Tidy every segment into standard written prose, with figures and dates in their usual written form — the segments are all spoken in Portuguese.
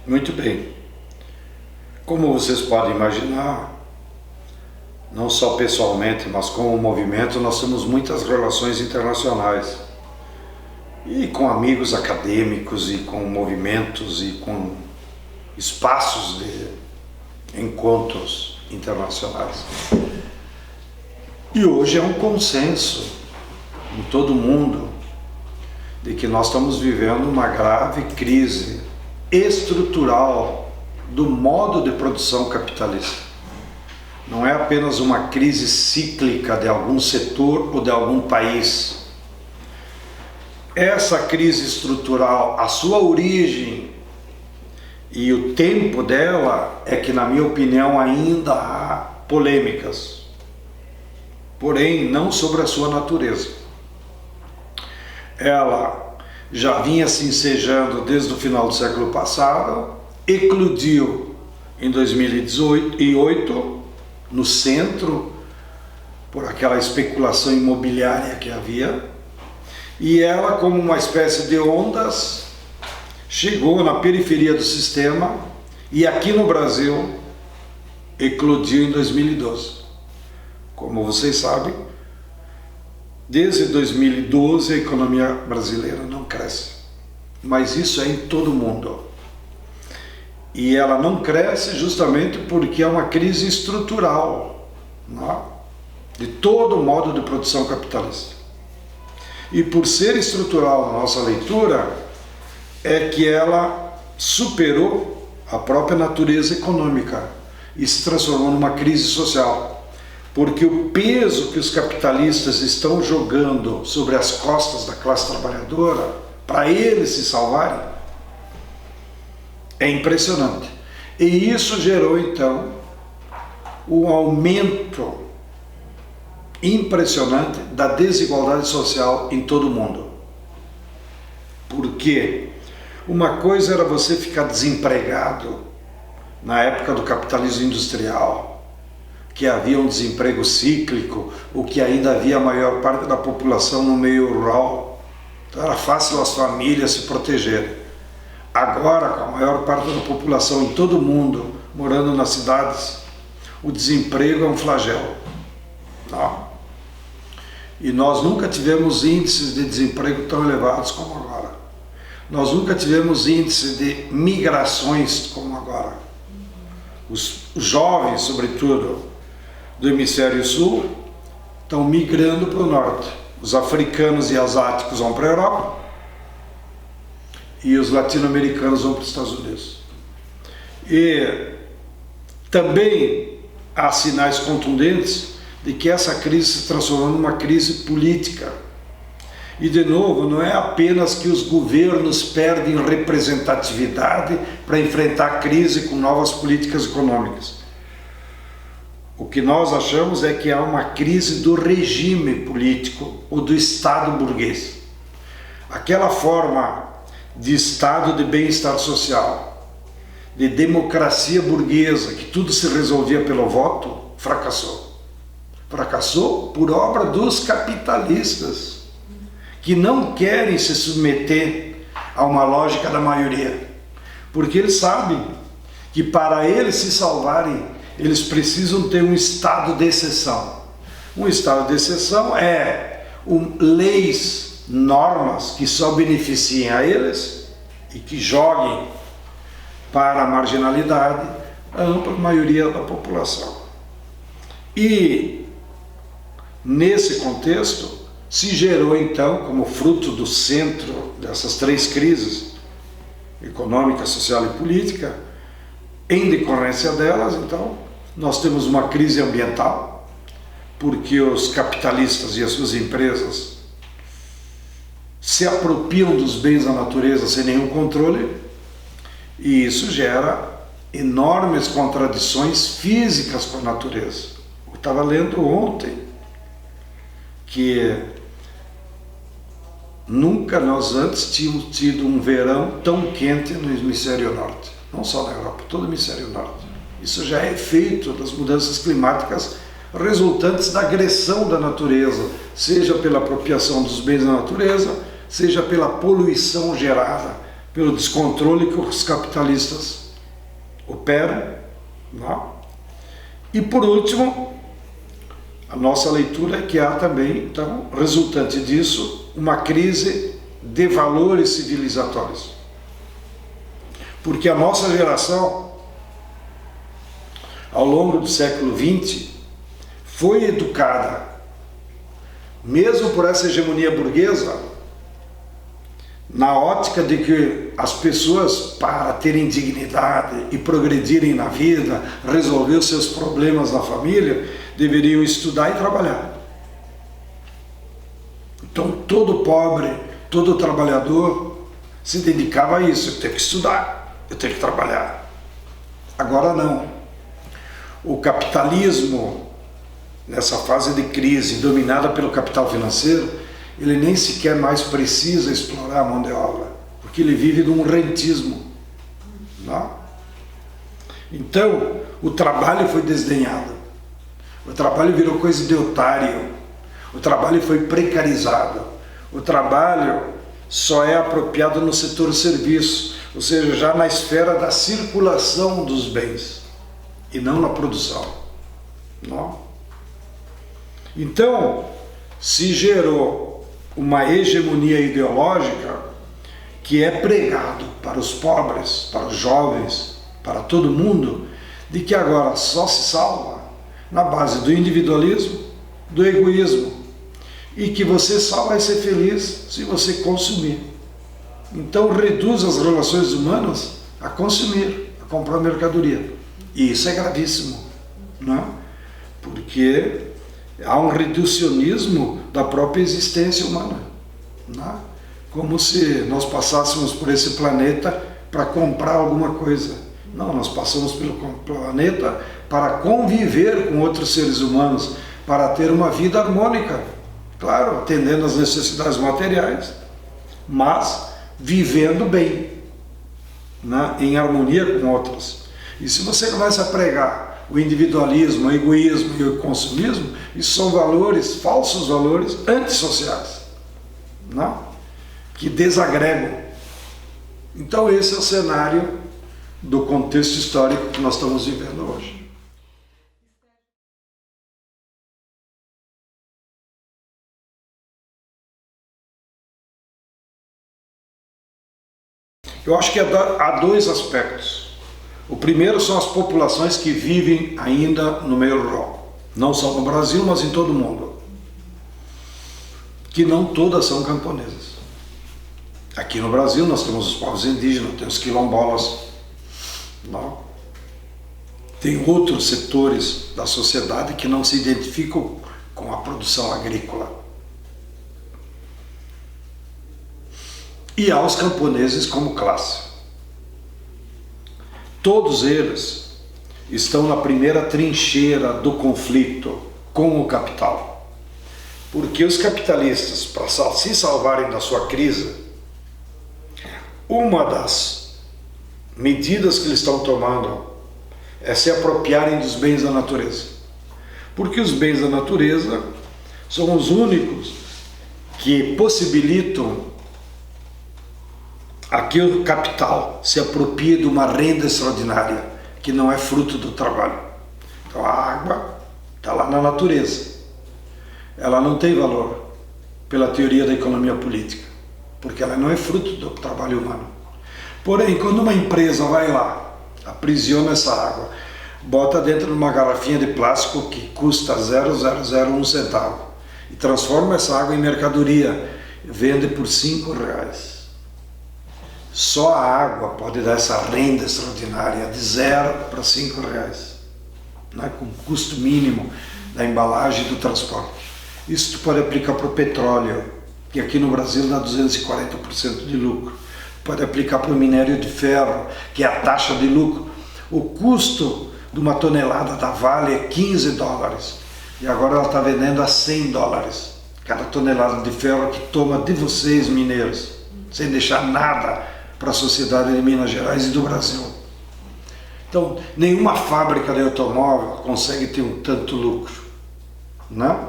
Muito bem. Como vocês podem imaginar, não só pessoalmente, mas como movimento, nós temos muitas relações internacionais. E com amigos acadêmicos, e com movimentos, e com espaços de encontros internacionais. E hoje é um consenso em todo o mundo de que nós estamos vivendo uma grave crise estrutural do modo de produção capitalista. Não é apenas uma crise cíclica de algum setor ou de algum país. Essa crise estrutural, a sua origem e o tempo dela é que, na minha opinião, ainda há polêmicas, porém não sobre a sua natureza. Ela já vinha se ensejando desde o final do século passado, eclodiu em 2018, no centro, por aquela especulação imobiliária que havia, e ela, como uma espécie de ondas, chegou na periferia do sistema e aqui no Brasil eclodiu em 2012. Como vocês sabem, desde 2012 a economia brasileira não cresce, mas isso é em todo o mundo. E ela não cresce justamente porque é uma crise estrutural, não é? De todo o modo de produção capitalista. E por ser estrutural na nossa leitura, é que ela superou a própria natureza econômica e se transformou numa crise social. Porque o peso que os capitalistas estão jogando sobre as costas da classe trabalhadora, para eles se salvarem, é impressionante. E isso gerou, então, um aumento impressionante da desigualdade social em todo o mundo. Por quê? Uma coisa era você ficar desempregado na época do capitalismo industrial, que havia um desemprego cíclico, ou que ainda havia a maior parte da população no meio rural. Então era fácil as famílias se protegerem. Agora, com a maior parte da população em todo o mundo morando nas cidades, o desemprego é um flagelo. Não. E nós nunca tivemos índices de desemprego tão elevados como agora. Nós nunca tivemos índice de migrações como agora. Os jovens, sobretudo, do hemisfério sul, estão migrando para o norte. Os africanos e asiáticos vão para a Europa e os latino-americanos vão para os Estados Unidos. E também há sinais contundentes de que essa crise se transformou numa crise política. E, de novo, não é apenas que os governos perdem representatividade para enfrentar a crise com novas políticas econômicas. O que nós achamos é que há uma crise do regime político ou do Estado burguês. Aquela forma de Estado de bem-estar social, de democracia burguesa, que tudo se resolvia pelo voto, fracassou. Fracassou por obra dos capitalistas, que não querem se submeter a uma lógica da maioria, porque eles sabem que para eles se salvarem, eles precisam ter um estado de exceção. Um estado de exceção é leis, normas que só beneficiem a eles e que joguem para a marginalidade a ampla maioria da população. E nesse contexto se gerou então, como fruto do centro dessas três crises, econômica, social e política, em decorrência delas, então, nós temos uma crise ambiental, porque os capitalistas e as suas empresas se apropriam dos bens da natureza sem nenhum controle, e isso gera enormes contradições físicas com a natureza. Eu estava lendo ontem que nunca nós antes tínhamos tido um verão tão quente no hemisfério norte, não só na Europa, todo o hemisfério norte. Isso já é efeito das mudanças climáticas resultantes da agressão da natureza, seja pela apropriação dos bens da natureza, seja pela poluição gerada pelo descontrole que os capitalistas operam, não? E por último, a nossa leitura é que há também, então, resultante disso, uma crise de valores civilizatórios. Porque a nossa geração, ao longo do século XX, foi educada, mesmo por essa hegemonia burguesa, na ótica de que as pessoas, para terem dignidade e progredirem na vida, resolver os seus problemas na família, deveriam estudar e trabalhar. Então todo pobre, todo trabalhador se dedicava a isso. Eu tenho que estudar, eu tenho que trabalhar. Agora não. O capitalismo, nessa fase de crise dominada pelo capital financeiro, ele nem sequer mais precisa explorar a mão de obra, porque ele vive de um rentismo, não? Então, o trabalho foi desdenhado, o trabalho virou coisa de otário, o trabalho foi precarizado, o trabalho só é apropriado no setor serviço, ou seja, já na esfera da circulação dos bens, e não na produção, não? Então, se gerou uma hegemonia ideológica que é pregado para os pobres, para os jovens, para todo mundo, de que agora só se salva na base do individualismo, do egoísmo, e que você só vai ser feliz se você consumir. Então reduz as relações humanas a consumir, a comprar mercadoria. E isso é gravíssimo, não é? Porque há um reducionismo da própria existência humana, né? Como se nós passássemos por esse planeta para comprar alguma coisa. Não, nós passamos pelo planeta para conviver com outros seres humanos, para ter uma vida harmônica, claro, atendendo às necessidades materiais, mas vivendo bem, né? Em harmonia com outros. E se você começa a pregar o individualismo, o egoísmo e o consumismo, isso são valores, falsos valores antissociais, não? Que desagregam. Então esse é o cenário do contexto histórico que nós estamos vivendo hoje. Eu acho que há dois aspectos. O primeiro são as populações que vivem ainda no meio rural, não só no Brasil, mas em todo o mundo, que não todas são camponesas. Aqui no Brasil nós temos os povos indígenas, temos quilombolas, não? Tem outros setores da sociedade que não se identificam com a produção agrícola. E há os camponeses como classe. Todos eles estão na primeira trincheira do conflito com o capital. Porque os capitalistas, para se salvarem da sua crise, uma das medidas que eles estão tomando é se apropriarem dos bens da natureza. Porque os bens da natureza são os únicos que possibilitam aqui o capital se apropria de uma renda extraordinária, que não é fruto do trabalho. Então a água está lá na natureza. Ela não tem valor pela teoria da economia política, porque ela não é fruto do trabalho humano. Porém, quando uma empresa vai lá, aprisiona essa água, bota dentro de uma garrafinha de plástico que custa 0,001 centavo e transforma essa água em mercadoria, vende por R$5. Só a água pode dar essa renda extraordinária de 0 para R$5, né? Com custo mínimo da embalagem e do transporte. Isso tu pode aplicar para o petróleo, que aqui no Brasil dá 240% de lucro. Pode aplicar para o minério de ferro, que é a taxa de lucro. O custo de uma tonelada da Vale é $15 e agora ela está vendendo a $100 cada tonelada de ferro, que toma de vocês, mineiros, sem deixar nada para a sociedade de Minas Gerais e do Brasil. Então, nenhuma fábrica de automóvel consegue ter tanto lucro, né?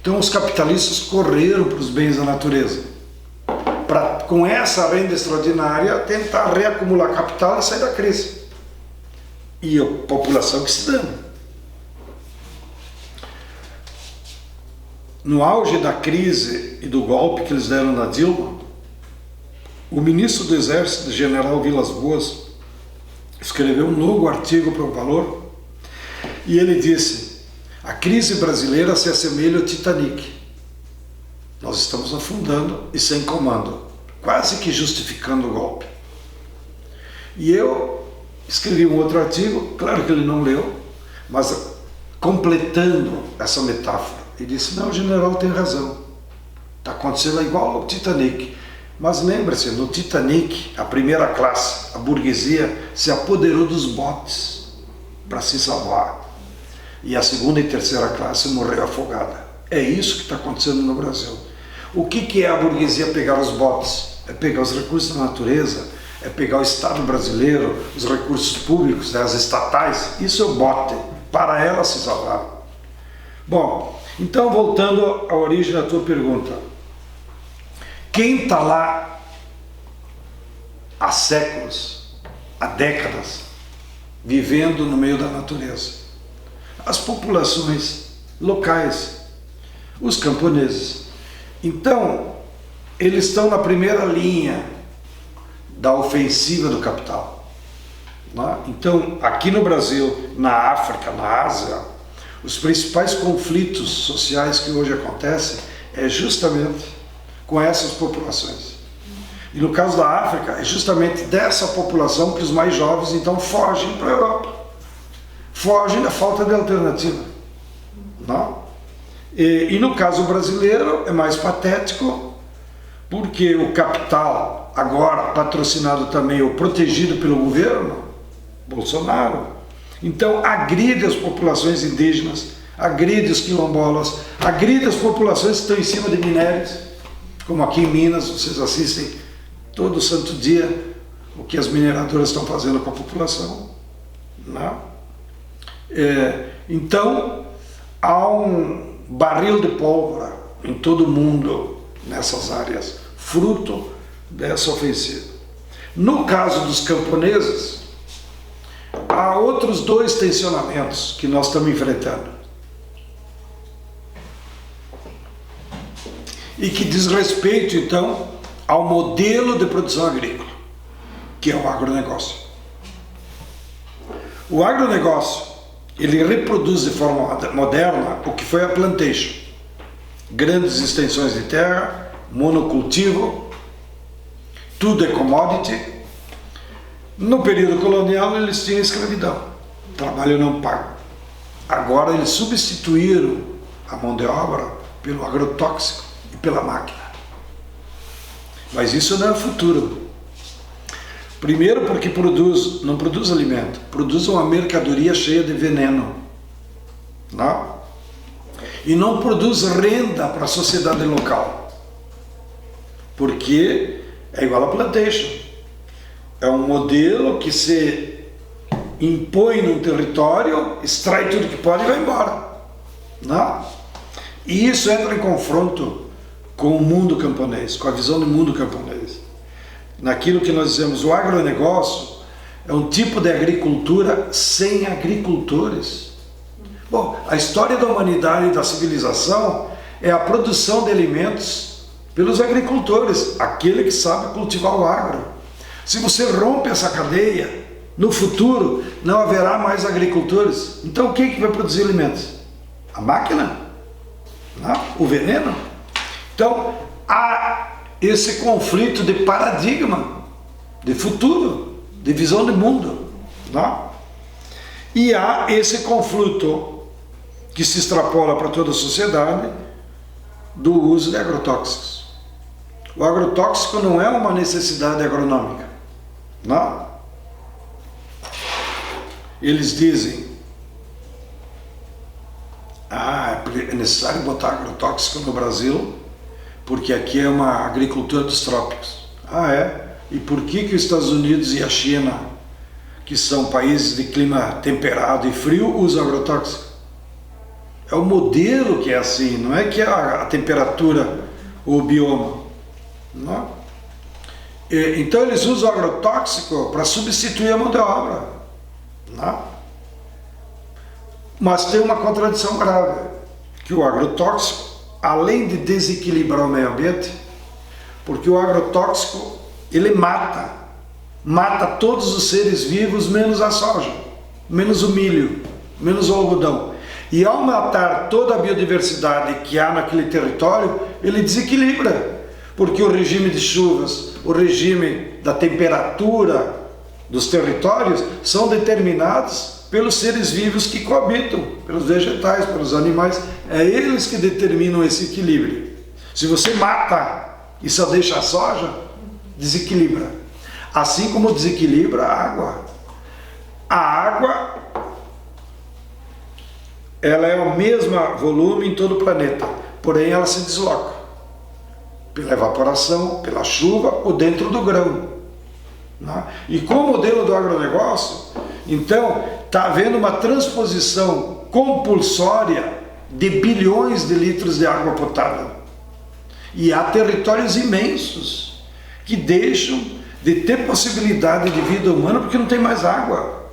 Então, os capitalistas correram para os bens da natureza, para com essa renda extraordinária, tentar reacumular capital e sair da crise. E a população que se dane. No auge da crise e do golpe que eles deram na Dilma, o ministro do Exército, general Vilas Boas, escreveu um longo artigo para o Valor, e ele disse: a crise brasileira se assemelha ao Titanic. Nós estamos afundando e sem comando, quase que justificando o golpe. E eu escrevi um outro artigo, claro que ele não leu, mas completando essa metáfora, e disse: não, o general tem razão, está acontecendo igual ao Titanic. Mas lembre-se, no Titanic, a primeira classe, a burguesia, se apoderou dos botes para se salvar. E a segunda e terceira classe morreu afogada. É isso que está acontecendo no Brasil. O que é a burguesia pegar os botes? É pegar os recursos da natureza, é pegar o Estado brasileiro, os recursos públicos, as estatais. Isso é o bote, para ela se salvar. Bom, então voltando à origem da tua pergunta. Quem está lá há séculos, há décadas, vivendo no meio da natureza? As populações locais, os camponeses. Então, eles estão na primeira linha da ofensiva do capital. Então, aqui no Brasil, na África, na Ásia, os principais conflitos sociais que hoje acontecem é justamente com essas populações. E no caso da África, é justamente dessa população que os mais jovens então fogem para a Europa. Fogem da falta de alternativa. Não? E no caso brasileiro é mais patético, porque o capital, agora patrocinado também ou protegido pelo governo, Bolsonaro, então agride as populações indígenas, agride os quilombolas, agride as populações que estão em cima de minérios, como aqui em Minas, vocês assistem todo santo dia o que as mineradoras estão fazendo com a população. Não? Então, há um barril de pólvora em todo o mundo nessas áreas, fruto dessa ofensiva. No caso dos camponeses, há outros dois tensionamentos que nós estamos enfrentando e que diz respeito, então, ao modelo de produção agrícola, que é o agronegócio. O agronegócio, ele reproduz de forma moderna o que foi a plantation. Grandes extensões de terra, monocultivo, tudo é commodity. No período colonial eles tinham escravidão, trabalho não pago. Agora eles substituíram a mão de obra pelo agrotóxico e pela máquina. Mas isso não é o futuro. Primeiro porque não produz alimento, produz uma mercadoria cheia de veneno. Não? E não produz renda para a sociedade local. Porque é igual a plantation. É um modelo que se impõe num território, extrai tudo que pode e vai embora. Não? E isso entra em confronto com o mundo camponês, com a visão do mundo camponês. Naquilo que nós dizemos, o agronegócio é um tipo de agricultura sem agricultores. Bom, a história da humanidade e da civilização é a produção de alimentos pelos agricultores, aquele que sabe cultivar o agro. Se você rompe essa cadeia, no futuro não haverá mais agricultores. Então quem que vai produzir alimentos? A máquina? Não? O veneno? Então há esse conflito de paradigma, de futuro, de visão de mundo. Não? E há esse conflito que se extrapola para toda a sociedade do uso de agrotóxicos. O agrotóxico não é uma necessidade agronômica. Não? Eles dizem, é necessário botar agrotóxico no Brasil porque aqui é uma agricultura dos trópicos. E por que os Estados Unidos e a China, que são países de clima temperado e frio, usam agrotóxico? É o modelo que é assim, não é que é a temperatura ou o bioma. Não? Então eles usam o agrotóxico para substituir a mão de obra, né? Mas tem uma contradição grave, que o agrotóxico, além de desequilibrar o meio ambiente, porque o agrotóxico ele mata todos os seres vivos menos a soja, menos o milho, menos o algodão. E ao matar toda a biodiversidade que há naquele território, ele desequilibra, porque o regime de chuvas, o regime da temperatura dos territórios são determinados pelos seres vivos que coabitam, pelos vegetais, pelos animais. É eles que determinam esse equilíbrio. Se você mata e só deixa a soja, desequilibra. Assim como desequilibra a água. A água, ela é o mesmo volume em todo o planeta, porém ela se desloca pela evaporação, pela chuva ou dentro do grão, né? E com o modelo do agronegócio, então, está havendo uma transposição compulsória de bilhões de litros de água potável. E há territórios imensos que deixam de ter possibilidade de vida humana porque não tem mais água.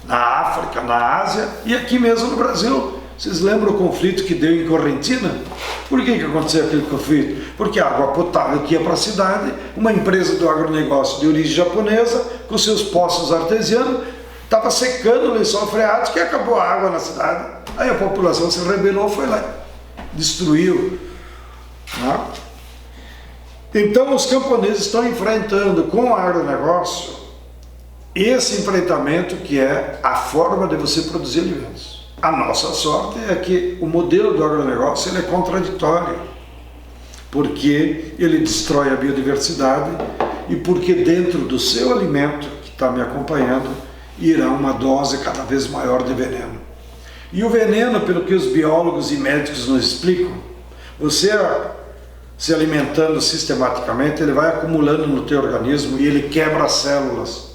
Na África, na Ásia e aqui mesmo no Brasil. Vocês lembram o conflito que deu em Correntina? Por que aconteceu aquele conflito? Porque a água potável que ia para a cidade, uma empresa do agronegócio de origem japonesa, com seus poços artesianos, estava secando o lençol freático e acabou a água na cidade. Aí a população se rebelou, foi lá, destruiu, né? Então os camponeses estão enfrentando com o agronegócio esse enfrentamento que é a forma de você produzir alimentos. A nossa sorte é que o modelo do agronegócio ele é contraditório, porque ele destrói a biodiversidade e porque dentro do seu alimento, que está me acompanhando, irá uma dose cada vez maior de veneno. E o veneno, pelo que os biólogos e médicos nos explicam, você se alimentando sistematicamente, ele vai acumulando no teu organismo e ele quebra as células,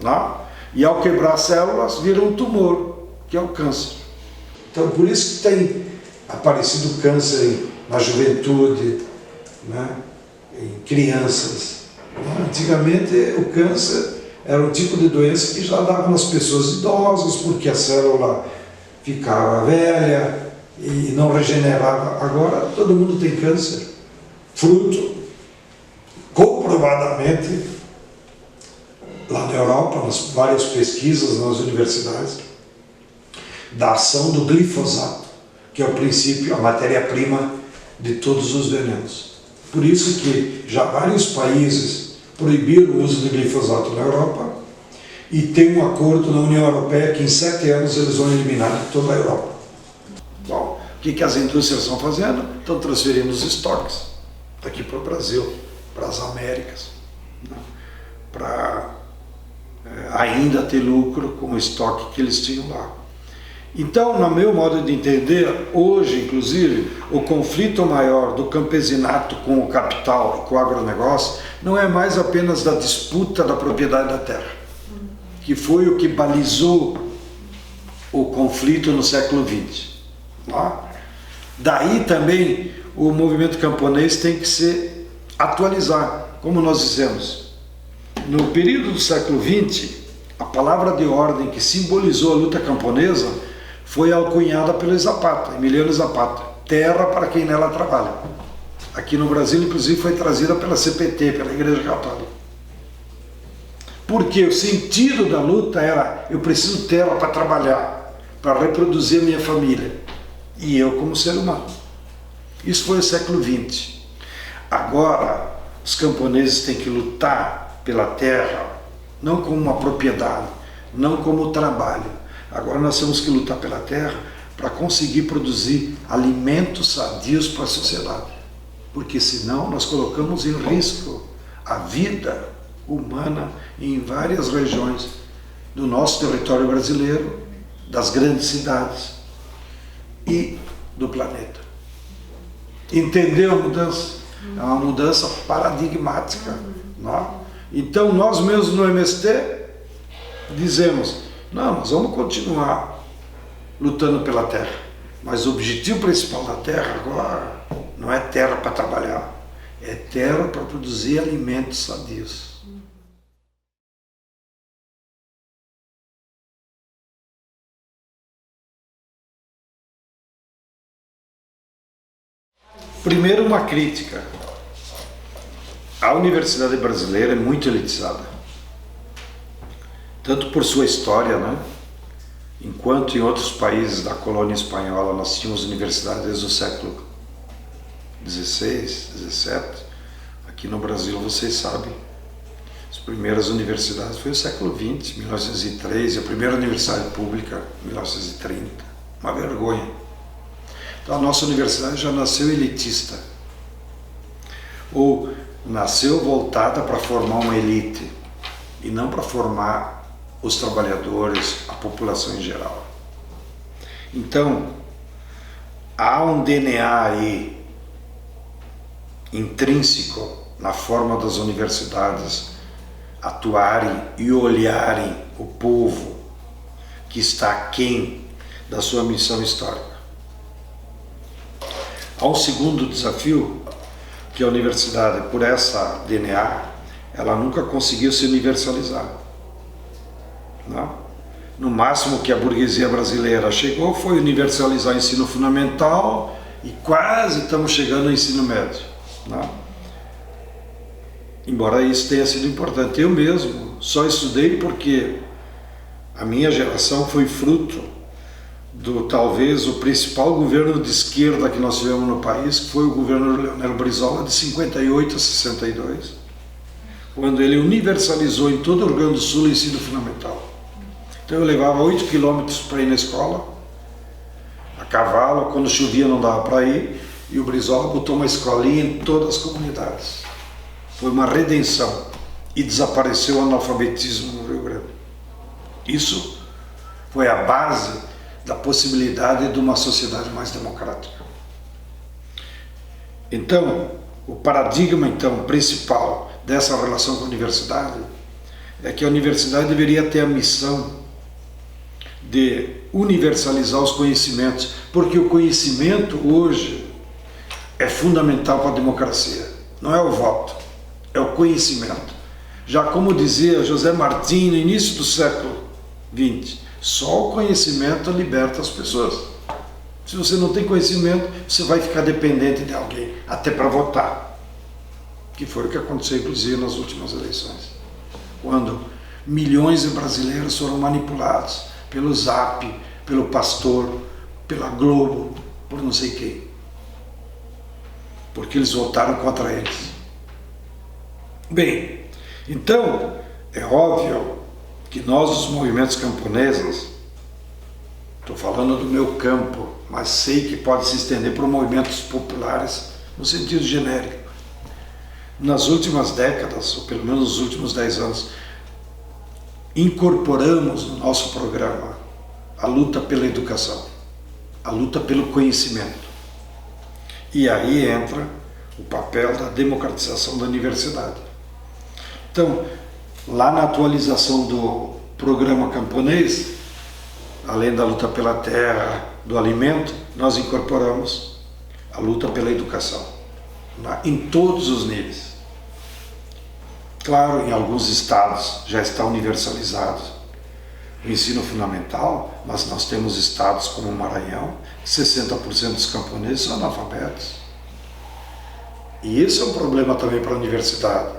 né? E ao quebrar as células, vira um tumor, que é o câncer. Então, por isso que tem aparecido câncer na juventude, né? Em crianças. Antigamente, o câncer era um tipo de doença que já dava nas pessoas idosas, porque a célula ficava velha e não regenerava. Agora todo mundo tem câncer, fruto, comprovadamente, lá na Europa, nas várias pesquisas nas universidades, da ação do glifosato, que é o princípio, a matéria-prima de todos os venenos. Por isso que já vários países proibiram o uso de glifosato na Europa e tem um acordo na União Europeia que em 7 anos eles vão eliminar de toda a Europa. Bom, o que as indústrias estão fazendo? Estão transferindo os estoques daqui para o Brasil, para as Américas, né? Para ainda ter lucro com o estoque que eles tinham lá. Então, no meu modo de entender, hoje, inclusive, o conflito maior do campesinato com o capital e com o agronegócio não é mais apenas da disputa da propriedade da terra, que foi o que balizou o conflito no século XX. Daí também o movimento camponês tem que se atualizar, como nós dizemos. No período do século XX, a palavra de ordem que simbolizou a luta camponesa foi alcunhada pelo Zapata, Emiliano Zapata, terra para quem nela trabalha. Aqui no Brasil, inclusive, foi trazida pela CPT, pela Igreja Católica. Porque o sentido da luta era, eu preciso de terra para trabalhar, para reproduzir a minha família, e eu como ser humano. Isso foi o século XX. Agora, os camponeses têm que lutar pela terra, não como uma propriedade, não como trabalho. Agora nós temos que lutar pela terra para conseguir produzir alimentos sadios para a sociedade. Porque senão nós colocamos em risco a vida humana em várias regiões do nosso território brasileiro, das grandes cidades e do planeta. Entendeu a mudança? É uma mudança paradigmática. Não? Então nós mesmos no MST dizemos, não, nós vamos continuar lutando pela terra, mas o objetivo principal da terra agora não é terra para trabalhar, é terra para produzir alimentos sadios. Primeiro, uma crítica. A universidade brasileira é muito elitizada, tanto por sua história, né? Enquanto em outros países da colônia espanhola nós tínhamos universidades desde o século XVI, XVII, aqui no Brasil, vocês sabem, as primeiras universidades foi o século XX, 1903, e a primeira universidade pública, 1930, uma vergonha. Então a nossa universidade já nasceu elitista, ou nasceu voltada para formar uma elite, e não para formar os trabalhadores, a população em geral. Então, há um DNA aí, intrínseco, na forma das universidades atuarem e olharem o povo que está aquém da sua missão histórica. Há um segundo desafio, que a universidade, por essa DNA, ela nunca conseguiu se universalizar. Não? No máximo que a burguesia brasileira chegou foi universalizar o ensino fundamental e quase estamos chegando ao ensino médio. Não? Embora isso tenha sido importante. Eu mesmo só estudei porque a minha geração foi fruto do talvez o principal governo de esquerda que nós tivemos no país, que foi o governo Leonel Brizola de 58 a 62, quando ele universalizou em todo o Rio Grande do Sul o ensino fundamental. Então eu levava 8 quilômetros para ir na escola, a cavalo, quando chovia não dava para ir, e o Brizola botou uma escolinha em todas as comunidades. Foi uma redenção e desapareceu o analfabetismo no Rio Grande. Isso foi a base da possibilidade de uma sociedade mais democrática. Então, o paradigma principal dessa relação com a universidade é que a universidade deveria ter a missão de universalizar os conhecimentos, porque o conhecimento hoje é fundamental para a democracia. Não é o voto, é o conhecimento. Já como dizia José Martim no início do século XX, só o conhecimento liberta as pessoas. Se você não tem conhecimento, você vai ficar dependente de alguém, até para votar. Que foi o que aconteceu, inclusive, nas últimas eleições, quando milhões de brasileiros foram manipulados pelo Zap, pelo Pastor, pela Globo, por não sei quem, porque eles votaram contra eles. Bem, então é óbvio que nós, os movimentos camponeses, estou falando do meu campo, mas sei que pode se estender para movimentos populares no sentido genérico. Nas últimas décadas, ou pelo menos nos últimos 10 anos, incorporamos no nosso programa a luta pela educação, a luta pelo conhecimento. E aí entra o papel da democratização da universidade. Então, lá na atualização do programa camponês, além da luta pela terra, do alimento, nós incorporamos a luta pela educação, em todos os níveis. Claro, em alguns estados já está universalizado o ensino fundamental, mas nós temos estados como o Maranhão, 60% dos camponeses são analfabetos. E esse é um problema também para a universidade,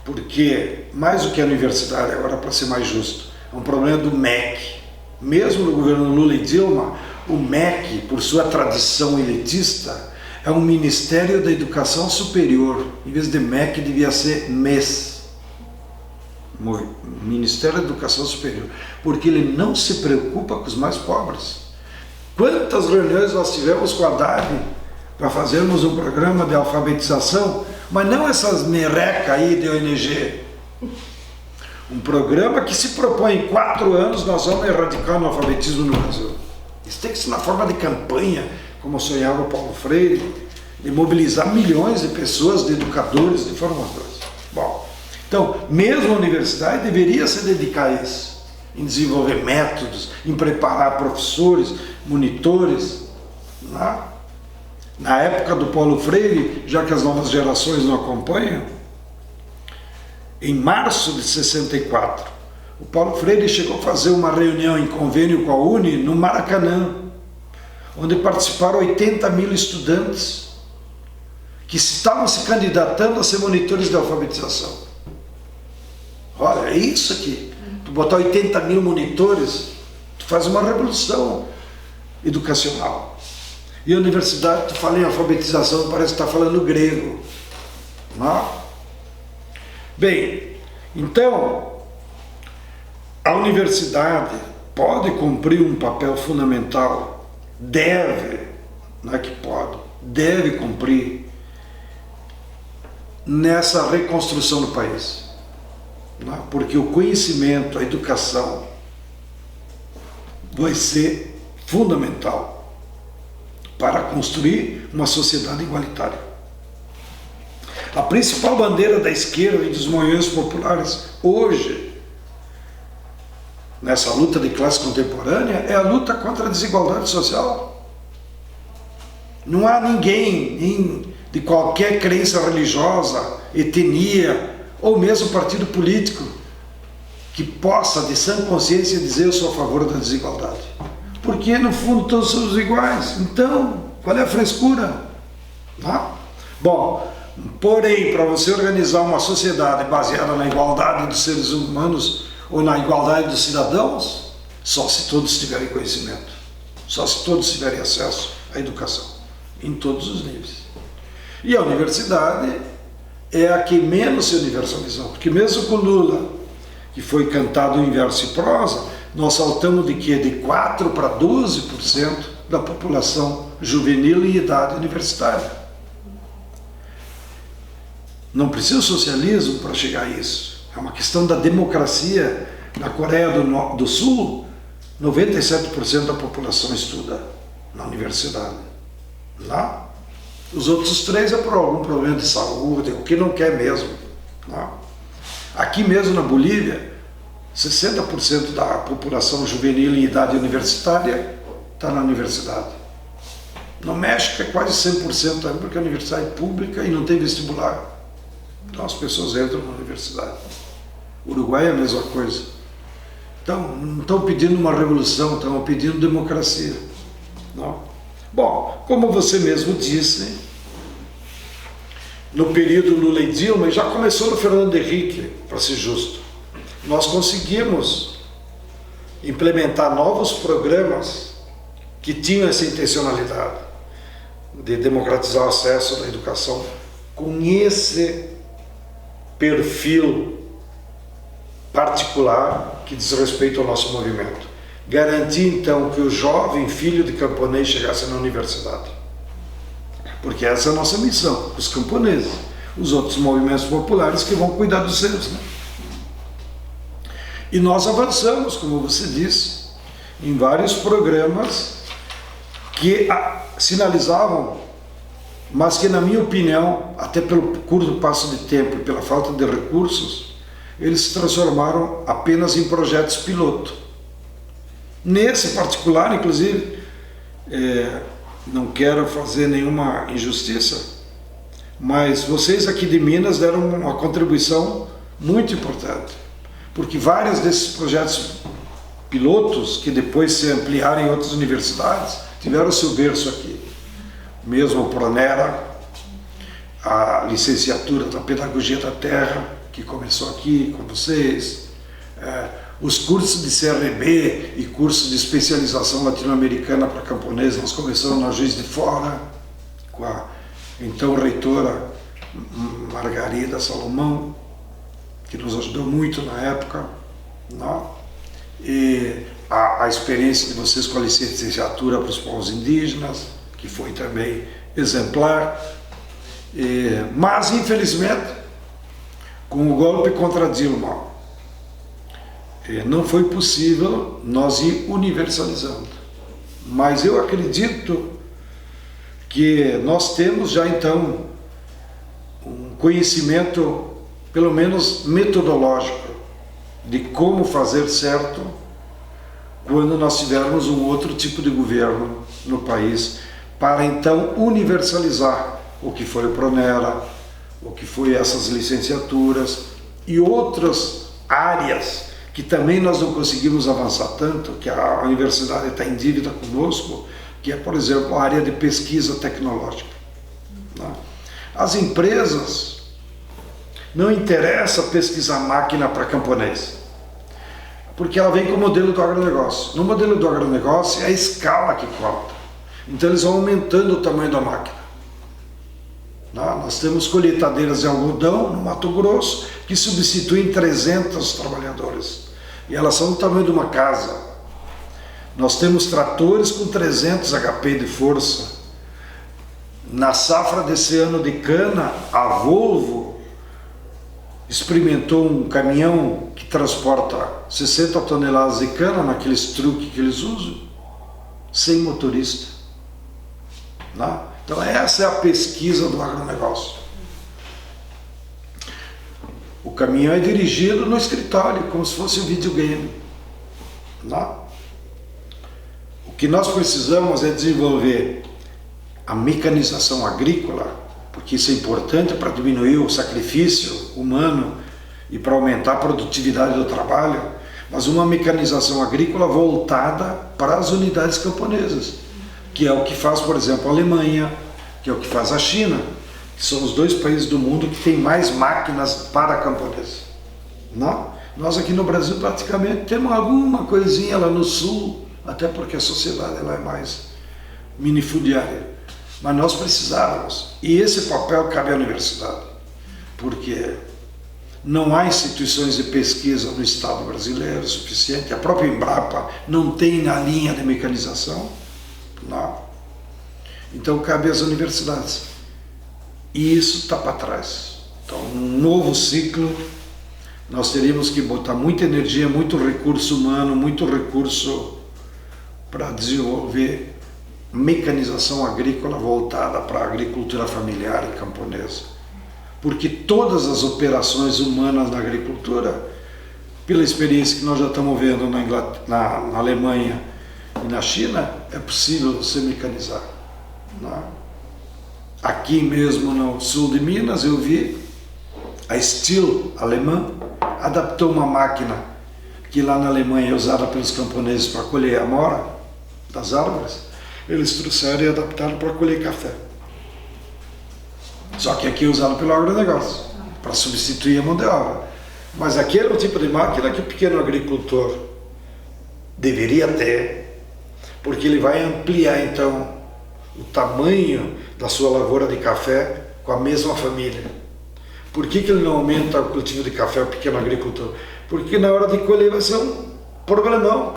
porque, mais do que a universidade, agora para ser mais justo, é um problema do MEC. Mesmo no governo Lula e Dilma, o MEC, por sua tradição elitista, é um Ministério da Educação Superior. Em vez de MEC, devia ser MES, Ministério da Educação Superior, porque ele não se preocupa com os mais pobres. Quantas reuniões nós tivemos com a DAB para fazermos um programa de alfabetização, mas não essas merrecas aí de ONG. Um programa que se propõe em 4 anos nós vamos erradicar o analfabetismo no Brasil. Isso tem que ser na forma de campanha, como sonhava o Paulo Freire, de mobilizar milhões de pessoas, de educadores, de formadores. Bom, então, mesmo a universidade deveria se dedicar a isso, em desenvolver métodos, em preparar professores, monitores, né? Na época do Paulo Freire, já que as novas gerações não acompanham, em março de 64, o Paulo Freire chegou a fazer uma reunião em convênio com a UNE no Maracanã, onde participaram 80 mil estudantes que estavam se candidatando a ser monitores de alfabetização. Olha, é isso aqui. Tu botar 80 mil monitores, tu faz uma revolução educacional. E a universidade, tu fala em alfabetização, parece que está falando grego. Não? Bem, então, a universidade pode cumprir um papel fundamental, deve, não é que pode, deve cumprir nessa reconstrução do país. Não é? Porque o conhecimento, a educação vai ser fundamental para construir uma sociedade igualitária. A principal bandeira da esquerda e dos movimentos populares hoje, nessa luta de classe contemporânea, é a luta contra a desigualdade social. Não há ninguém de qualquer crença religiosa, etnia ou mesmo partido político que possa, de sã consciência, dizer eu sou a favor da desigualdade. Porque, no fundo, todos somos iguais. Então, qual é a frescura? Não? Bom, porém, para você organizar uma sociedade baseada na igualdade dos seres humanos ou na igualdade dos cidadãos, só se todos tiverem conhecimento, só se todos tiverem acesso à educação, em todos os níveis. E a universidade é a que menos se universalizou, porque mesmo com Lula, que foi cantado em verso e prosa, nós saltamos de quê? De 4% para 12% da população juvenil em idade universitária. Não precisa o socialismo para chegar a isso. É uma questão da democracia. Na Coreia do Sul, 97% da população estuda na universidade. Lá, os outros 3% é por algum problema de saúde, o que não quer mesmo. Lá. Aqui mesmo na Bolívia, 60% da população juvenil em idade universitária está na universidade. No México é quase 100%, porque a universidade é pública e não tem vestibular. Então as pessoas entram na universidade. O Uruguai é a mesma coisa. Então, não estão pedindo uma revolução, estão pedindo democracia. Não? Bom, como você mesmo disse, no período Lula e Dilma, já começou no Fernando Henrique, para ser justo. Nós conseguimos implementar novos programas que tinham essa intencionalidade de democratizar o acesso à educação com esse perfil particular que diz respeito ao nosso movimento. Garantir, então, que o jovem filho de camponês chegasse na universidade. Porque essa é a nossa missão, os camponeses. Os outros movimentos populares que vão cuidar dos seus, né? E nós avançamos, como você disse, em vários programas que sinalizavam, mas que, na minha opinião, até pelo curto passo de tempo e pela falta de recursos, eles se transformaram apenas em projetos piloto. Nesse particular, inclusive, não quero fazer nenhuma injustiça, mas vocês aqui de Minas deram uma contribuição muito importante, porque vários desses projetos pilotos, que depois se ampliaram em outras universidades, tiveram seu berço aqui. Mesmo o Pronera, a licenciatura da Pedagogia da Terra, que começou aqui com vocês, os cursos de CRB e cursos de especialização latino-americana para camponeses, nós começamos na Juiz de Fora, com a então reitora Margarida Salomão, que nos ajudou muito na época, não? E a experiência de vocês com a licenciatura para os povos indígenas, que foi também exemplar, mas infelizmente com o golpe contra Dilma não foi possível nós ir universalizando, mas eu acredito que nós temos já então um conhecimento pelo menos metodológico de como fazer certo quando nós tivermos um outro tipo de governo no país, para então universalizar o que foi o Pronera, o que foi essas licenciaturas e outras áreas que também nós não conseguimos avançar tanto, que a universidade está em dívida conosco, que é, por exemplo, a área de pesquisa tecnológica. As empresas não interessa pesquisar máquina para camponês, porque ela vem com o modelo do agronegócio. No modelo do agronegócio é a escala que conta. Então eles vão aumentando o tamanho da máquina. Nós temos colheitadeiras de algodão no Mato Grosso que substituem 300 trabalhadores. E elas são do tamanho de uma casa. Nós temos tratores com 300 HP de força. Na safra desse ano de cana, a Volvo experimentou um caminhão que transporta 60 toneladas de cana naqueles truques que eles usam, sem motorista. Então essa é a pesquisa do agronegócio. O caminhão é dirigido no escritório, como se fosse um videogame. O que nós precisamos é desenvolver a mecanização agrícola, porque isso é importante para diminuir o sacrifício humano e para aumentar a produtividade do trabalho, mas uma mecanização agrícola voltada para as unidades camponesas, que é o que faz, por exemplo, a Alemanha, que é o que faz a China, que são os dois países do mundo que têm mais máquinas para camponeses. Nós aqui no Brasil praticamente temos alguma coisinha lá no sul, até porque a sociedade ela é mais minifundiária. Mas nós precisávamos, e esse papel cabe à universidade, porque não há instituições de pesquisa no Estado brasileiro suficiente, a própria Embrapa não tem a linha de mecanização, então cabe às universidades, e isso está para trás. Então, num novo ciclo, nós teríamos que botar muita energia, muito recurso humano, muito recurso para desenvolver mecanização agrícola voltada para a agricultura familiar e camponesa. Porque todas as operações humanas na agricultura, pela experiência que nós já estamos vendo na Alemanha e na China, é possível você mecanizar. Aqui mesmo no sul de Minas eu vi a Stihl alemã adaptou uma máquina que lá na Alemanha é usada pelos camponeses para colher a amora das árvores. Eles trouxeram e adaptaram para colher café. Só que aqui é usado pelo agronegócio, para substituir a mão de obra. Mas aquele é o tipo de máquina que o pequeno agricultor deveria ter, porque ele vai ampliar então o tamanho da sua lavoura de café com a mesma família. Por que ele não aumenta o cultivo de café, o pequeno agricultor? Porque na hora de colher vai ser um problemão.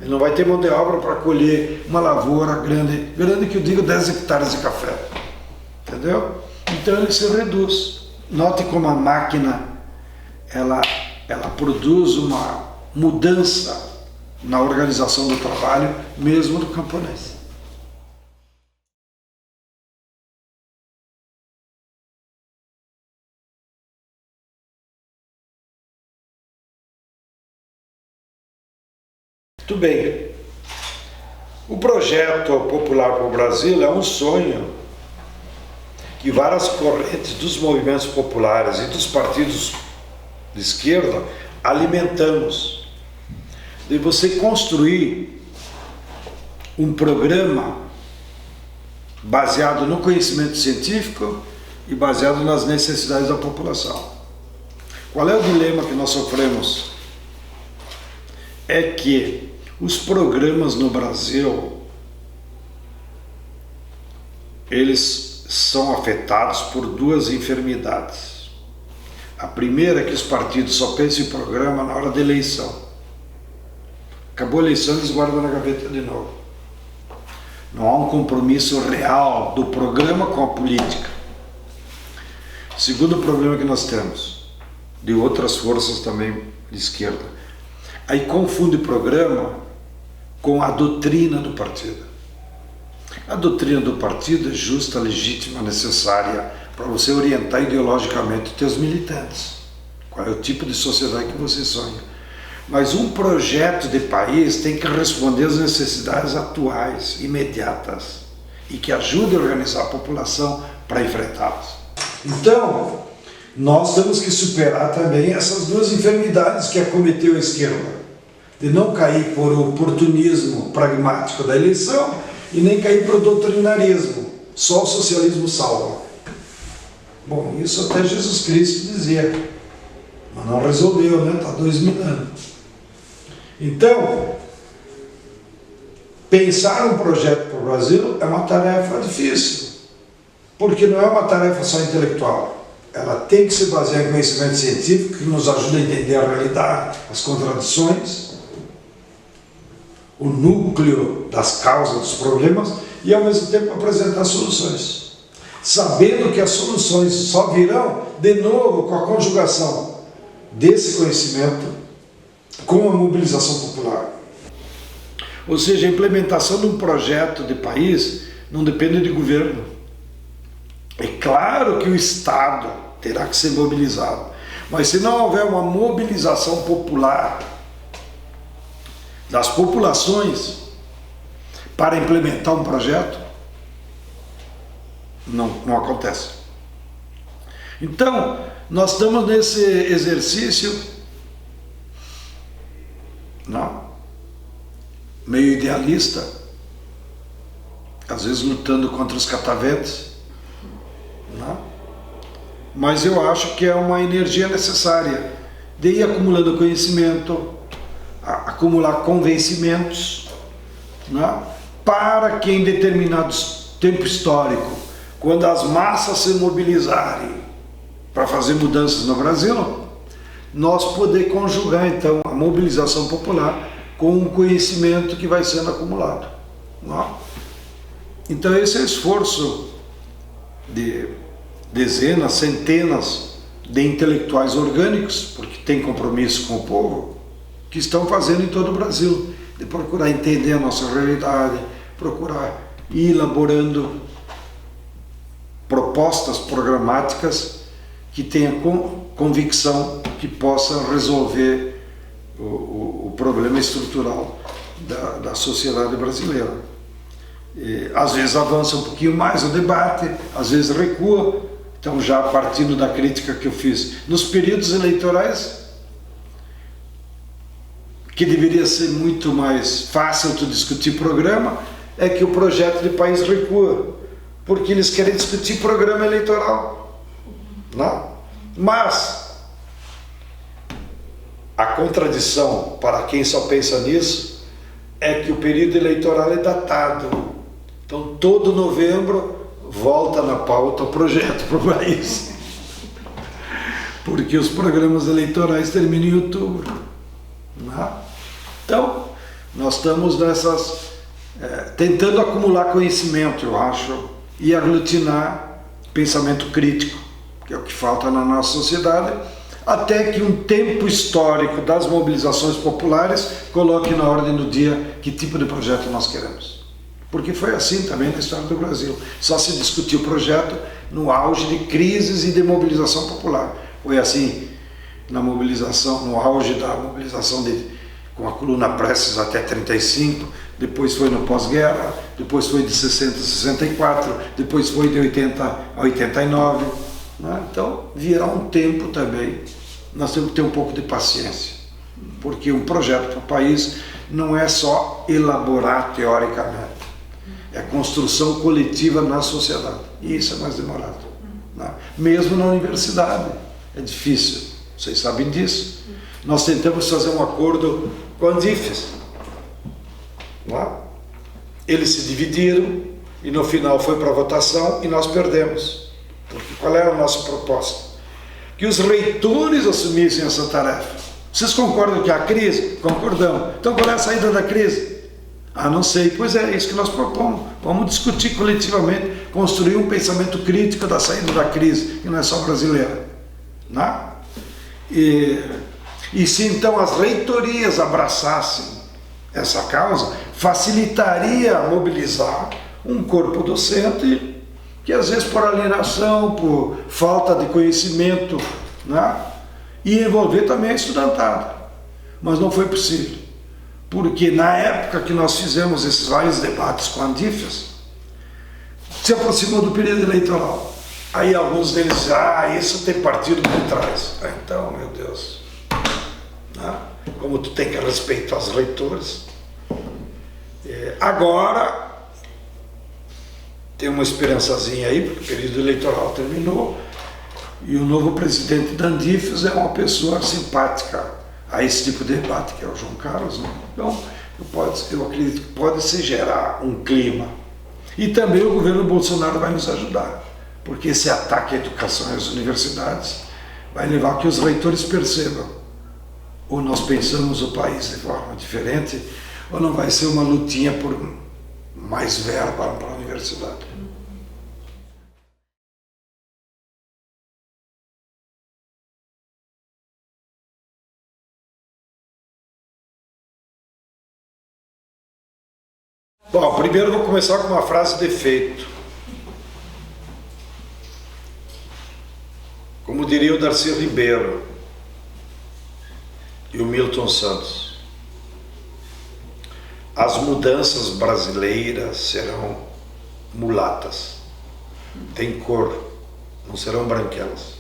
Ele não vai ter mão de obra para colher uma lavoura grande que eu digo 10 hectares de café. Entendeu? Então ele se reduz. Note como a máquina ela produz uma mudança na organização do trabalho, mesmo do camponês. Muito bem. O projeto Popular para o Brasil é um sonho que várias correntes dos movimentos populares e dos partidos de esquerda alimentamos. De você construir um programa baseado no conhecimento científico e baseado nas necessidades da população. Qual é o dilema que nós sofremos? É que os programas no Brasil, eles são afetados por duas enfermidades. A primeira é que os partidos só pensam em programa na hora da eleição. Acabou a eleição, eles guardam na gaveta de novo. Não há um compromisso real do programa com a política. Segundo problema que nós temos, de outras forças também de esquerda, aí confunde o programa com a doutrina do partido. A doutrina do partido é justa, legítima, necessária para você orientar ideologicamente os teus militantes. Qual é o tipo de sociedade que você sonha. Mas um projeto de país tem que responder às necessidades atuais, imediatas, e que ajude a organizar a população para enfrentá-las. Então, nós temos que superar também essas duas enfermidades que acometeu a esquerda, de não cair por oportunismo pragmático da eleição e nem cair por doutrinarismo, só o socialismo salva. Bom, isso até Jesus Cristo dizia, mas não resolveu, né? Está 2000 anos. Então, pensar um projeto para o Brasil é uma tarefa difícil, porque não é uma tarefa só intelectual. Ela tem que se basear em conhecimento científico que nos ajuda a entender a realidade, as contradições, o núcleo das causas dos problemas e, ao mesmo tempo, apresentar soluções. Sabendo que as soluções só virão, de novo, com a conjugação desse conhecimento com a mobilização popular. Ou seja, a implementação de um projeto de país não depende de governo. É claro que o Estado terá que ser mobilizado, mas se não houver uma mobilização popular das populações para implementar um projeto, não acontece. Então, nós estamos nesse exercício meio idealista, às vezes lutando contra os catavetes, mas eu acho que é uma energia necessária de ir acumulando conhecimento, acumular convencimentos, para que em determinado tempo histórico, quando as massas se mobilizarem para fazer mudanças no Brasil, nós poder conjugar então a mobilização popular com o conhecimento que vai sendo acumulado. Então esse é o esforço de dezenas, centenas de intelectuais orgânicos, porque tem compromisso com o povo, que estão fazendo em todo o Brasil, de procurar entender a nossa realidade, procurar ir elaborando propostas programáticas que tenham convicção que possam resolver o problema estrutural da sociedade brasileira. Às vezes avança um pouquinho mais o debate, às vezes recua. Então, já partindo da crítica que eu fiz nos períodos eleitorais, que deveria ser muito mais fácil tu discutir programa, é que o projeto de país recua, porque eles querem discutir programa eleitoral. Mas a contradição para quem só pensa nisso é que o período eleitoral é datado. Então, todo novembro volta na pauta o projeto para o país, porque os programas eleitorais terminam em outubro. Então, nós estamos tentando acumular conhecimento, eu acho, e aglutinar pensamento crítico, que é o que falta na nossa sociedade, até que um tempo histórico das mobilizações populares coloque na ordem do dia que tipo de projeto nós queremos. Porque foi assim também na história do Brasil. Só se discutiu o projeto no auge de crises e de mobilização popular. Foi assim na mobilização, no auge da mobilização com a coluna Prestes até 35, depois foi no pós-guerra, depois foi de 60 a 64, depois foi de 80 a 89. Então virá um tempo também, nós temos que ter um pouco de paciência, porque um projeto para o país não é só elaborar teoricamente, é construção coletiva na sociedade, e isso é mais demorado. Mesmo na universidade é difícil, vocês sabem disso. Nós tentamos fazer um acordo com a Andifes, eles se dividiram e no final foi para a votação e nós perdemos. Porque qual era a nossa proposta? Que os reitores assumissem essa tarefa. Vocês concordam que há crise? Concordamos. Então qual é a saída da crise? Não sei. Pois é isso que nós propomos. Vamos discutir coletivamente, construir um pensamento crítico da saída da crise, que não é só brasileira. E se então as reitorias abraçassem essa causa, facilitaria mobilizar um corpo docente que às vezes por alienação, por falta de conhecimento, e envolver também a estudantada. mas não foi possível. Porque na época que nós fizemos esses vários debates com a Andifes, se aproximou do período eleitoral. Aí alguns deles dizem, isso tem partido por trás. Então, meu Deus, né? Como tu tem que respeitar os reitores. Agora, tem uma esperançazinha aí, porque o período eleitoral terminou, e o novo presidente da Andifes é uma pessoa simpática a esse tipo de debate, que é o João Carlos, né? Então, eu acredito que pode se gerar um clima. E também o governo Bolsonaro vai nos ajudar, porque esse ataque à educação e às universidades vai levar a que os reitores percebam, ou nós pensamos o país de forma diferente, ou não vai ser uma lutinha por mais verba para a universidade. Bom, primeiro vou começar com uma frase de efeito. Como diria o Darcy Ribeiro e o Milton Santos, as mudanças brasileiras serão mulatas, tem cor, não serão branquelas,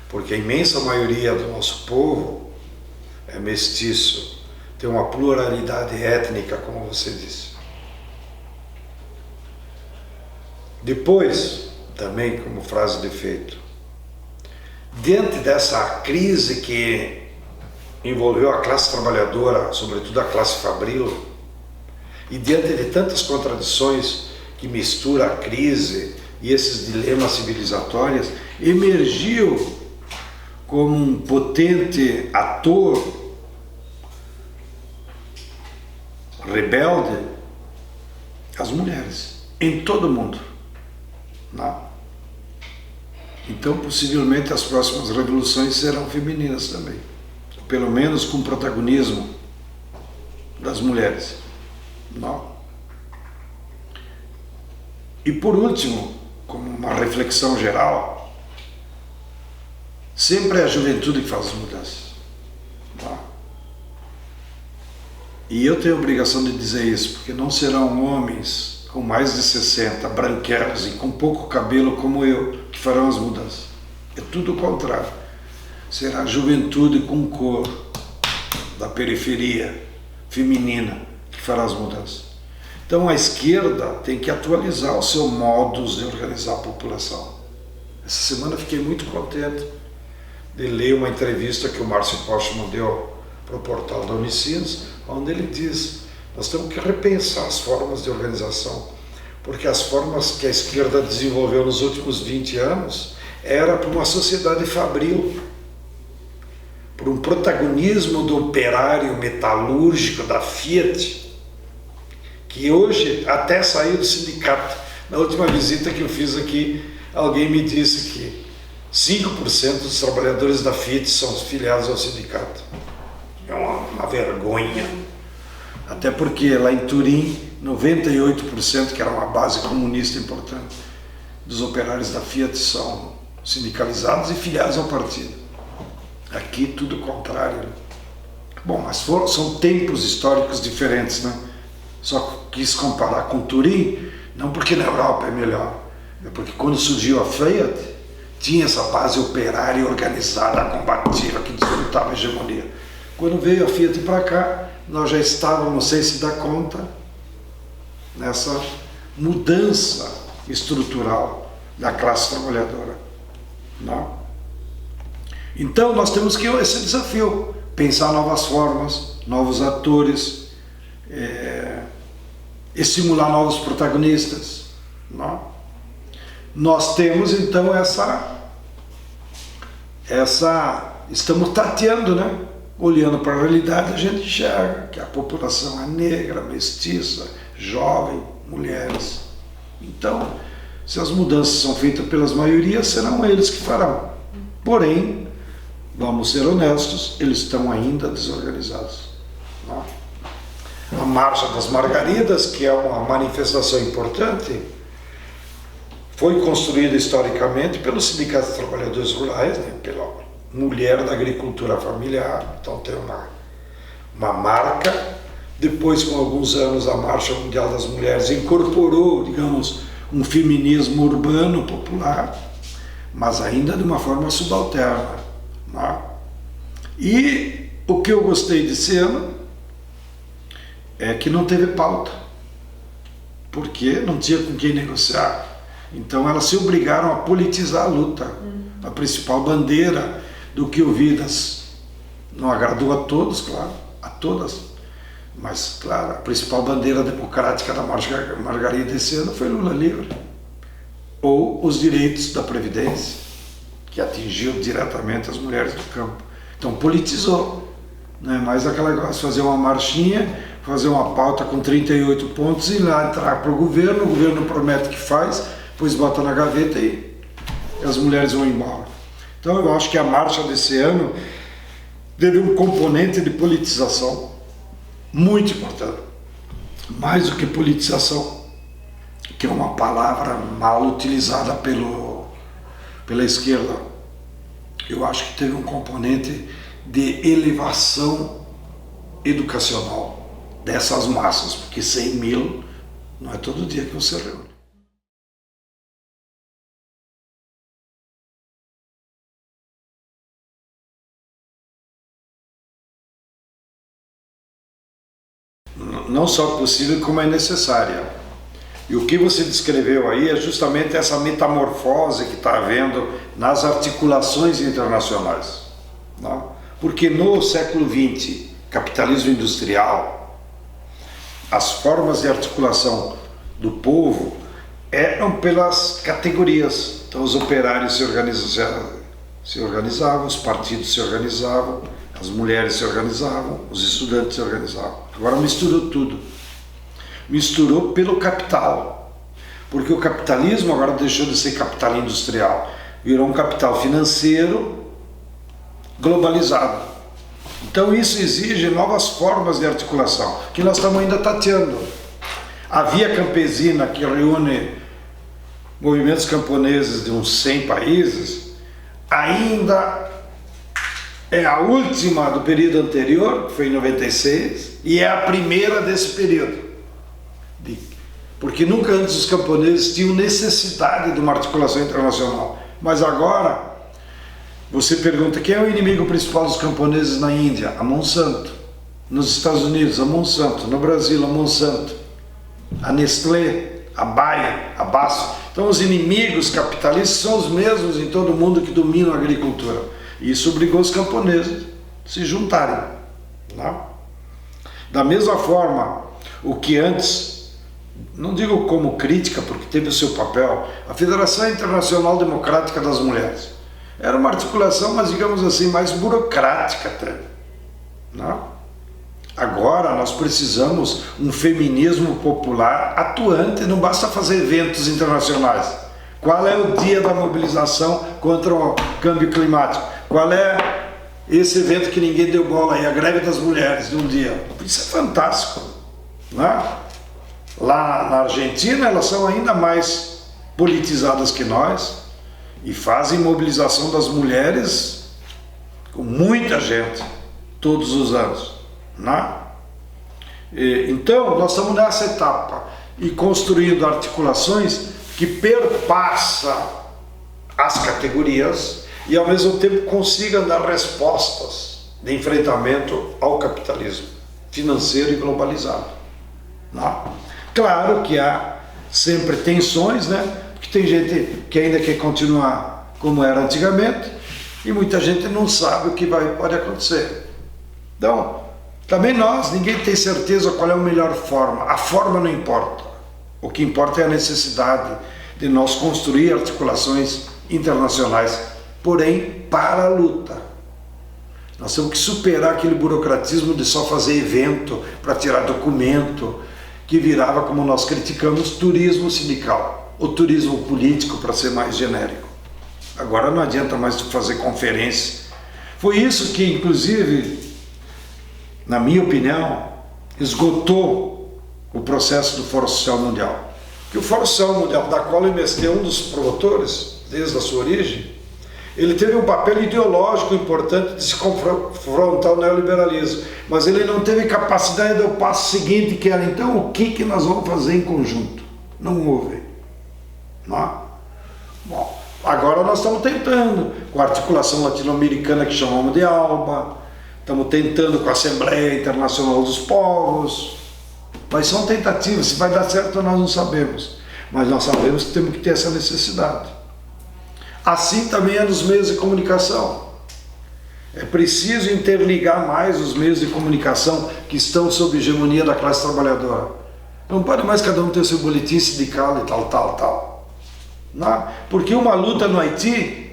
porque a imensa maioria do nosso povo é mestiço, tem uma pluralidade étnica, como você disse. Depois, também como frase de efeito, diante dessa crise que envolveu a classe trabalhadora, sobretudo a classe fabril, e diante de tantas contradições que mistura a crise e esses dilemas civilizatórios, emergiu como um potente ator rebelde as mulheres, em todo o mundo. Não. Então, possivelmente, as próximas revoluções serão femininas também, pelo menos com protagonismo das mulheres. Não. E por último, como uma reflexão geral, sempre é a juventude que faz as mudanças. Não. E eu tenho a obrigação de dizer isso, porque não serão homens com mais de 60, branquelos e com pouco cabelo como eu, que farão as mudanças. É tudo o contrário. Será a juventude com cor da periferia feminina que fará as mudanças. Então a esquerda tem que atualizar o seu modus de organizar a população. Essa semana fiquei muito contente de ler uma entrevista que o Márcio Postman deu para o portal da Unicinos, onde ele diz: nós temos que repensar as formas de organização, porque as formas que a esquerda desenvolveu nos últimos 20 anos era para uma sociedade fabril, por um protagonismo do operário metalúrgico da Fiat, que hoje até saiu do sindicato. Na última visita que eu fiz aqui, alguém me disse que 5% dos trabalhadores da Fiat são filiados ao sindicato. É uma vergonha. Até porque lá em Turim, 98%, que era uma base comunista importante, dos operários da Fiat são sindicalizados e filiados ao partido. Aqui tudo o contrário. Bom, mas são tempos históricos diferentes, né? Só quis comparar com Turim, não porque na Europa é melhor, é porque quando surgiu a Fiat, tinha essa base operária organizada, combativa, que disputava a hegemonia. Quando veio a Fiat para cá, nós já estávamos, sem se dar conta, nessa mudança estrutural da classe trabalhadora. Não? Então nós temos que esse desafio, pensar novas formas, novos atores, estimular novos protagonistas. Não? Nós temos então estamos tateando, né? Olhando para a realidade, a gente enxerga que a população é negra, mestiça, jovem, mulheres. Então, se as mudanças são feitas pelas maiorias, serão eles que farão. Porém, vamos ser honestos, eles estão ainda desorganizados. Não? A Marcha das Margaridas, que é uma manifestação importante, foi construída historicamente pelos sindicatos de trabalhadores rurais, né, pela mulher da agricultura familiar. Então tem uma uma marca. Depois, com alguns anos, a Marcha Mundial das Mulheres incorporou, digamos, um feminismo urbano popular, mas ainda de uma forma subalterna, né? E o que eu gostei desse ano é que não teve pauta, porque não tinha com quem negociar. Então elas se obrigaram a politizar a luta. A principal bandeira do que o Vidas não agradou a todos, claro, a todas, mas, claro, a principal bandeira democrática da Margarida esse ano foi Lula livre, ou os direitos da Previdência, que atingiu diretamente as mulheres do campo. Então politizou, não é mais aquela coisa de fazer uma marchinha, fazer uma pauta com 38 pontos e lá entrar para o governo promete que faz, depois bota na gaveta e as mulheres vão embora. Então eu acho que a marcha desse ano teve um componente de politização muito importante, mais do que politização, que é uma palavra mal utilizada pela esquerda. Eu acho que teve um componente de elevação educacional dessas massas, porque 100 mil não é todo dia que você reúne. Não só possível, como é necessária. E o que você descreveu aí é justamente essa metamorfose que está havendo nas articulações internacionais, né? Porque no século XX, capitalismo industrial, as formas de articulação do povo eram pelas categorias. Então os operários se organizavam, os partidos se organizavam, as mulheres se organizavam, os estudantes se organizavam. Agora misturou tudo. Misturou pelo capital, porque o capitalismo agora deixou de ser capital industrial, virou um capital financeiro globalizado. Então isso exige novas formas de articulação, que nós estamos ainda tateando. A Via Campesina, que reúne movimentos camponeses de uns 100 países, ainda é a última do período anterior, que foi em 96, e é a primeira desse período. Porque nunca antes os camponeses tinham necessidade de uma articulação internacional. Mas agora, você pergunta quem é o inimigo principal dos camponeses na Índia? A Monsanto. Nos Estados Unidos, a Monsanto. No Brasil, a Monsanto. A Nestlé, a Bayer, a Basso. Então os inimigos capitalistas são os mesmos em todo mundo que dominam a agricultura. E isso obrigou os camponeses a se juntarem, né? Da mesma forma, o que antes, não digo como crítica, porque teve o seu papel, a Federação Internacional Democrática das Mulheres era uma articulação, mas digamos assim, mais burocrática até, né? Agora nós precisamos um feminismo popular atuante, não basta fazer eventos internacionais. Qual é o dia da mobilização contra o câmbio climático? Qual é esse evento que ninguém deu bola aí, a greve das mulheres de um dia? Isso é fantástico, né? Lá na Argentina elas são ainda mais politizadas que nós e fazem mobilização das mulheres com muita gente, todos os anos, né? Então nós estamos nessa etapa e construindo articulações que perpassam as categorias e ao mesmo tempo consigam dar respostas de enfrentamento ao capitalismo financeiro e globalizado, né? Claro que há sempre tensões, né? Porque tem gente que ainda quer continuar como era antigamente e muita gente não sabe o que pode acontecer. Então, também ninguém tem certeza qual é a melhor forma. A forma não importa. O que importa é a necessidade de nós construir articulações internacionais, porém para a luta. Nós temos que superar aquele burocratismo de só fazer evento para tirar documento, que virava, como nós criticamos, turismo sindical, ou turismo político, para ser mais genérico. Agora não adianta mais fazer conferência. Foi isso que, inclusive, na minha opinião, esgotou o processo do Fórum Social Mundial. Que o Fórum Social Mundial, da qual o MST é um dos promotores, desde a sua origem, Ele teve um papel ideológico importante de se confrontar o neoliberalismo, mas ele não teve capacidade do passo seguinte, que era então o que nós vamos fazer em conjunto. Não houve. Não? Bom, agora nós estamos tentando, com a articulação latino-americana que chamamos de ALBA, estamos tentando com a Assembleia Internacional dos Povos, mas são tentativas, se vai dar certo nós não sabemos, mas nós sabemos que temos que ter essa necessidade. Assim também é nos meios de comunicação. É preciso interligar mais os meios de comunicação que estão sob hegemonia da classe trabalhadora. Não pode mais cada um ter seu boletim sindical e tal. Não? Porque uma luta no Haiti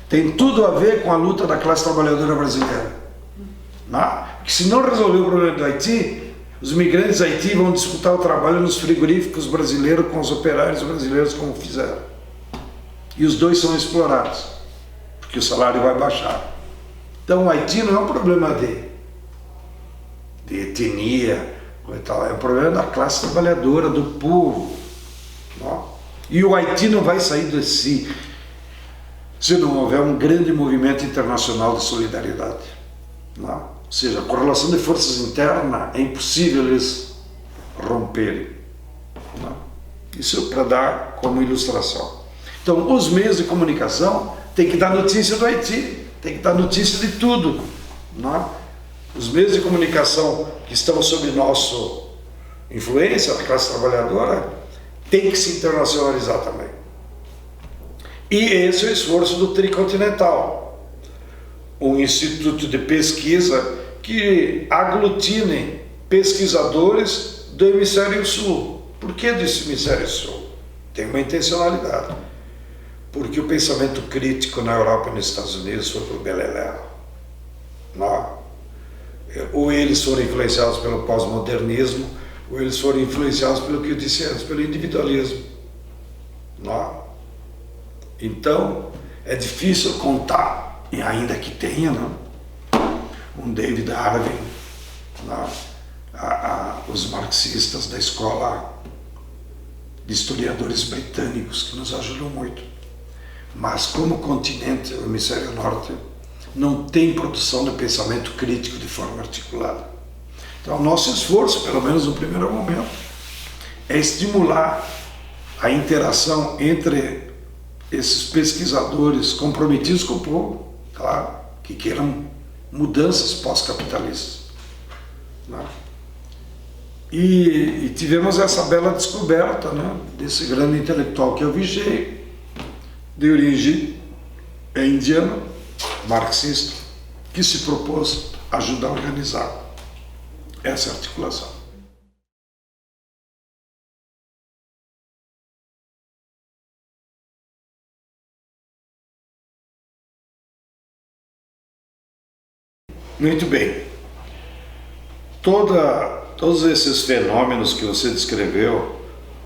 tem tudo a ver com a luta da classe trabalhadora brasileira. Não? Porque se não resolver o problema do Haiti, os migrantes do Haiti vão disputar o trabalho nos frigoríficos brasileiros com os operários brasileiros, como fizeram. E os dois são explorados, porque o salário vai baixar. Então o Haiti não é um problema de etnia, é um problema da classe trabalhadora, do povo. Não? E o Haiti não vai sair de si se não houver um grande movimento internacional de solidariedade. Não? Ou seja, a correlação de forças interna é impossível eles romperem. Não? Isso é para dar como ilustração. Então, os meios de comunicação têm que dar notícia do Haiti, têm que dar notícia de tudo. Não? Os meios de comunicação que estão sob nossa influência, a classe trabalhadora, tem que se internacionalizar também. E esse é o esforço do Tricontinental, um instituto de pesquisa que aglutine pesquisadores do Hemisfério Sul. Por que desse Hemisfério Sul? Tem uma intencionalidade. Porque o pensamento crítico na Europa e nos Estados Unidos foi para o beleléu. Ou eles foram influenciados pelo pós-modernismo, ou eles foram influenciados pelo que eu disse antes, pelo individualismo. Não? Então, é difícil contar, e ainda que tenha, não? Um David Harvey, os marxistas da escola de historiadores britânicos, que nos ajudam muito. Mas como continente, o Hemisfério Norte, não tem produção de pensamento crítico de forma articulada. Então, o nosso esforço, pelo menos no primeiro momento, é estimular a interação entre esses pesquisadores comprometidos com o povo, claro, que queiram mudanças pós-capitalistas. Né? E tivemos essa bela descoberta, né, desse grande intelectual que é o Vijay, de origem indiana, marxista, que se propôs ajudar a organizar essa articulação. Muito bem. Todos esses fenômenos que você descreveu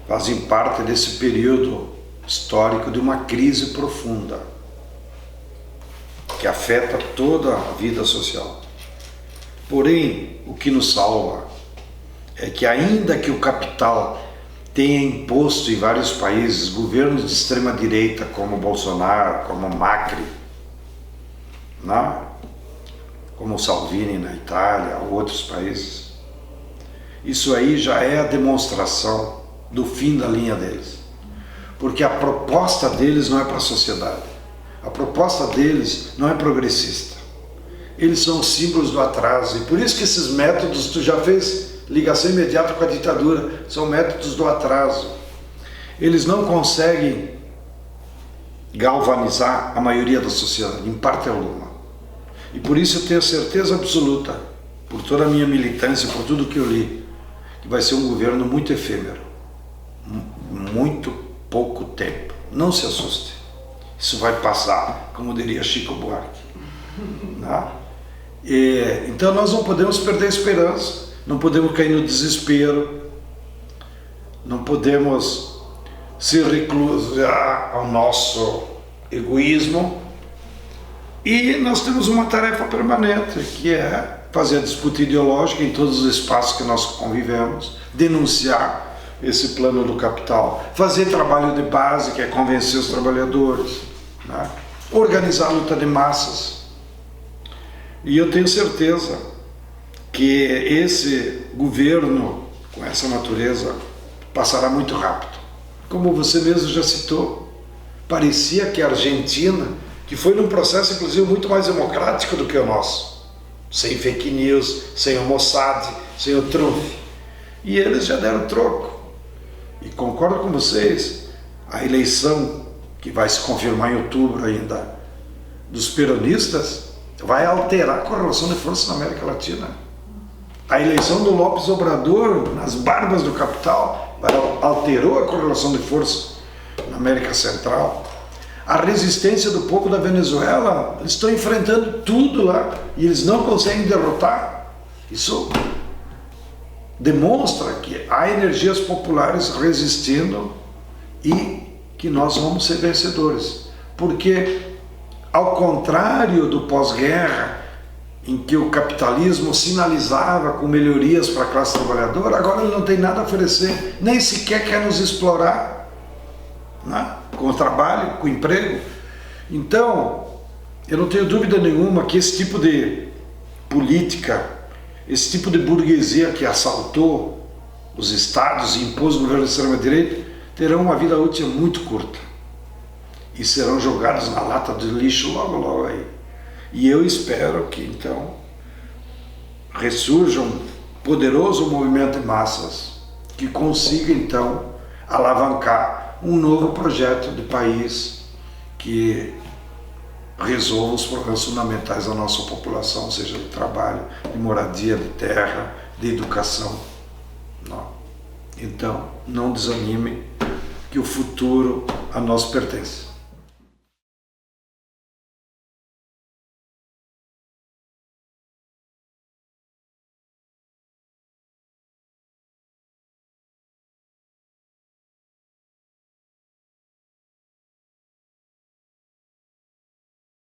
fazem parte desse período histórico de uma crise profunda que afeta toda a vida social. Porém, o que nos salva é que, ainda que o capital tenha imposto em vários países governos de extrema-direita como Bolsonaro, como Macri, como Salvini na Itália, ou outros países, isso aí já é a demonstração do fim da linha deles. Porque a proposta deles não é para a sociedade. A proposta deles não é progressista. Eles são símbolos do atraso. E por isso que esses métodos, tu já fez ligação imediata com a ditadura, são métodos do atraso. Eles não conseguem galvanizar a maioria da sociedade, em parte alguma. E por isso eu tenho certeza absoluta, por toda a minha militância, por tudo que eu li, que vai ser um governo muito efêmero. Muito pouco tempo. Não se assuste. Isso vai passar, como diria Chico Buarque. Então nós não podemos perder a esperança, não podemos cair no desespero, não podemos se reclusar ao nosso egoísmo. E nós temos uma tarefa permanente, que é fazer a disputa ideológica em todos os espaços que nós convivemos, denunciar esse plano do capital, fazer trabalho de base, que é convencer os trabalhadores, organizar a luta de massas. E eu tenho certeza que esse governo com essa natureza passará muito rápido. Como você mesmo já citou, parecia que a Argentina, que foi num processo inclusive muito mais democrático do que o nosso, sem fake news, sem o Mossad, sem o Trump, e eles já deram troco. E concordo com vocês, a eleição que vai se confirmar em outubro ainda dos peronistas vai alterar a correlação de forças na América Latina. A eleição do López Obrador nas barbas do capital alterou a correlação de forças na América Central. A resistência do povo da Venezuela, eles estão enfrentando tudo lá e eles não conseguem derrotar. Isso demonstra que há energias populares resistindo e que nós vamos ser vencedores. Porque, ao contrário do pós-guerra, em que o capitalismo sinalizava com melhorias para a classe trabalhadora, agora ele não tem nada a oferecer, nem sequer quer nos explorar, né? Com o trabalho, com o emprego. Então, eu não tenho dúvida nenhuma que esse tipo de política, esse tipo de burguesia que assaltou os estados e impôs o governo de extrema-direita, terão uma vida útil muito curta e serão jogados na lata de lixo logo, logo aí. E eu espero que, então, ressurja um poderoso movimento de massas que consiga, então, alavancar um novo projeto de país que resolva os problemas fundamentais da nossa população, seja de trabalho, de moradia, de terra, de educação. Não. Então, não desanime, que o futuro a nós pertence.